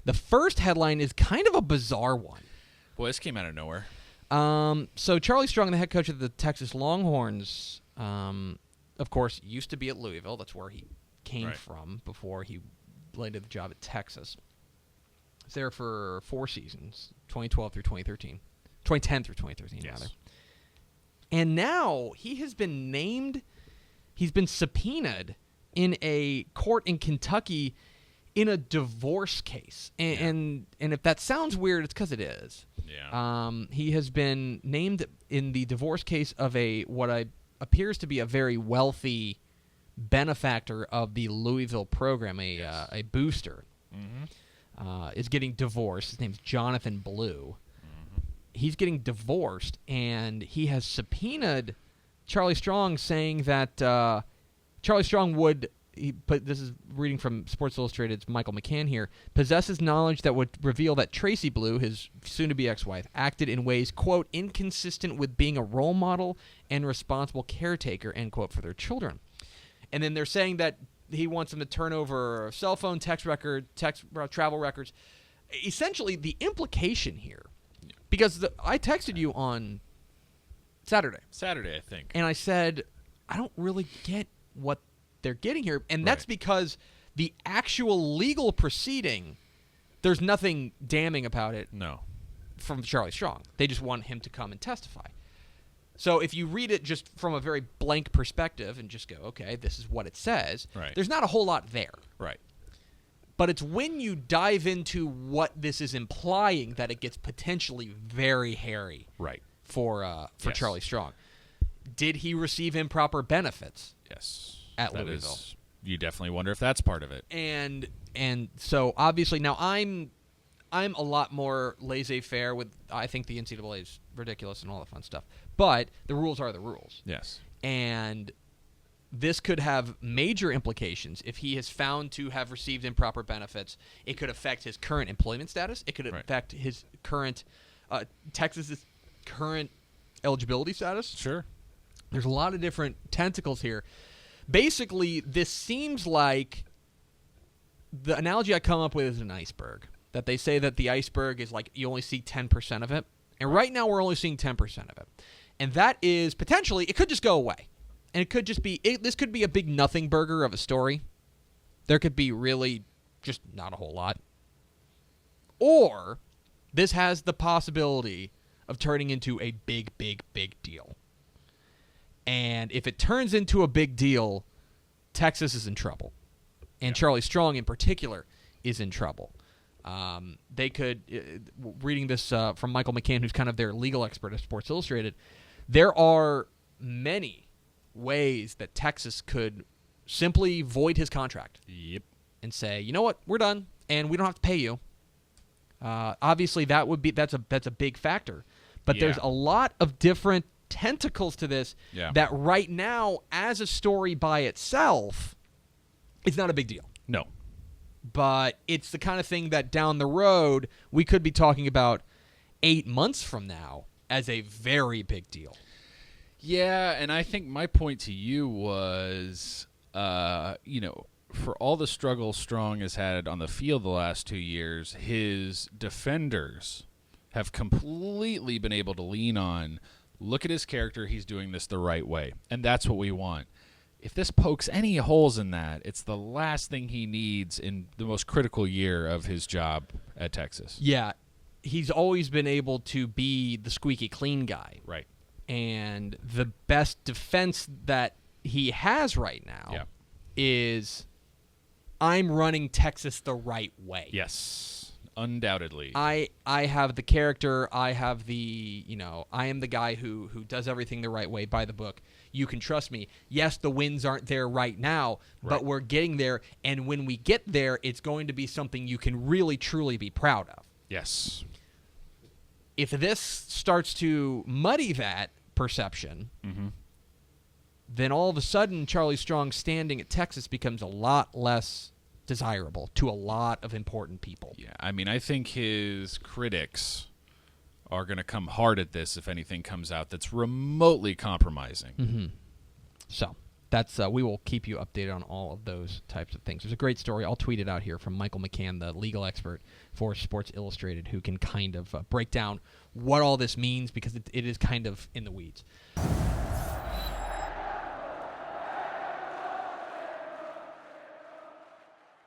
The first headline is kind of a bizarre one. Boy, this came out of nowhere. So Charlie Strong, the head coach of the Texas Longhorns, of course, used to be at Louisville. That's where he came from before he landed the job at Texas. He's there for 4 seasons, 2012 through 2013. 2010 through 2013, rather. And now he has been named, he's been subpoenaed in a court in Kentucky in a divorce case. And if that sounds weird, it's because it is. Yeah. He has been named in the divorce case of what appears to be a very wealthy benefactor of the Louisville program, a booster. Is getting divorced. His name's Jonathan Blue. He's getting divorced, and he has subpoenaed Charlie Strong, saying that Charlie Strong would, but this is reading from Sports Illustrated's Michael McCann here, possesses knowledge that would reveal that Tracy Blue, his soon-to-be ex-wife, acted in ways, quote, inconsistent with being a role model and responsible caretaker, end quote, for their children. And then they're saying that he wants them to turn over cell phone, travel records. Essentially, the implication here, because I texted you on Saturday, I think. And I said, I don't really get what they're getting here. And that's because the actual legal proceeding, there's nothing damning about it. No. From Charlie Strong. They just want him to come and testify. So if you read it just from a very blank perspective and just go, okay, this is what it says, there's not a whole lot there. Right. But it's when you dive into what this is implying that it gets potentially very hairy for Charlie Strong. Did he receive improper benefits? Yes. At Louisville. You definitely wonder if that's part of it. And so obviously now I'm a lot more laissez-faire with, I think the NCAA is ridiculous and all that fun stuff. But the rules are the rules. Yes. And this could have major implications if he is found to have received improper benefits. It could affect his current employment status. It could affect his current Texas's current eligibility status. Sure. There's a lot of different tentacles here. Basically, this seems like the analogy I come up with is an iceberg. That they say that the iceberg is like you only see 10% of it. And right now we're only seeing 10% of it. And that is potentially, it could just go away. And it could just be, this could be a big nothing burger of a story. There could be really just not a whole lot. Or this has the possibility of turning into a big, big, big deal. And if it turns into a big deal, Texas is in trouble. And Charlie Strong in particular is in trouble. They could, reading this from Michael McCann, who's kind of their legal expert at Sports Illustrated, there are many ways that Texas could simply void his contract. Yep. And say, you know what, we're done, and we don't have to pay you. Obviously, that's a big factor. But there's a lot of different tentacles to this that right now, as a story by itself, it's not a big deal. No. But it's the kind of thing that down the road we could be talking about 8 months from now as a very big deal. Yeah, and I think my point to you was, for all the struggle Strong has had on the field the last 2 years, his defenders have completely been able to lean on, look at his character, he's doing this the right way. And that's what we want. If this pokes any holes in that, it's the last thing he needs in the most critical year of his job at Texas. Yeah, he's always been able to be the squeaky clean guy. Right. And the best defense that he has right now is, I'm running Texas the right way. Yes, undoubtedly. I have the character. I have the, I am the guy who does everything the right way by the book. You can trust me. Yes, the wins aren't there right now, but we're getting there. And when we get there, it's going to be something you can really, truly be proud of. Yes. If this starts to muddy that perception, then all of a sudden Charlie Strong's standing at Texas becomes a lot less desirable to a lot of important people. Yeah, I mean, I think his critics are going to come hard at this if anything comes out that's remotely compromising. So, that's we will keep you updated on all of those types of things. There's a great story. I'll tweet it out here from Michael McCann, the legal expert for Sports Illustrated, who can kind of break down what all this means because it is kind of in the weeds.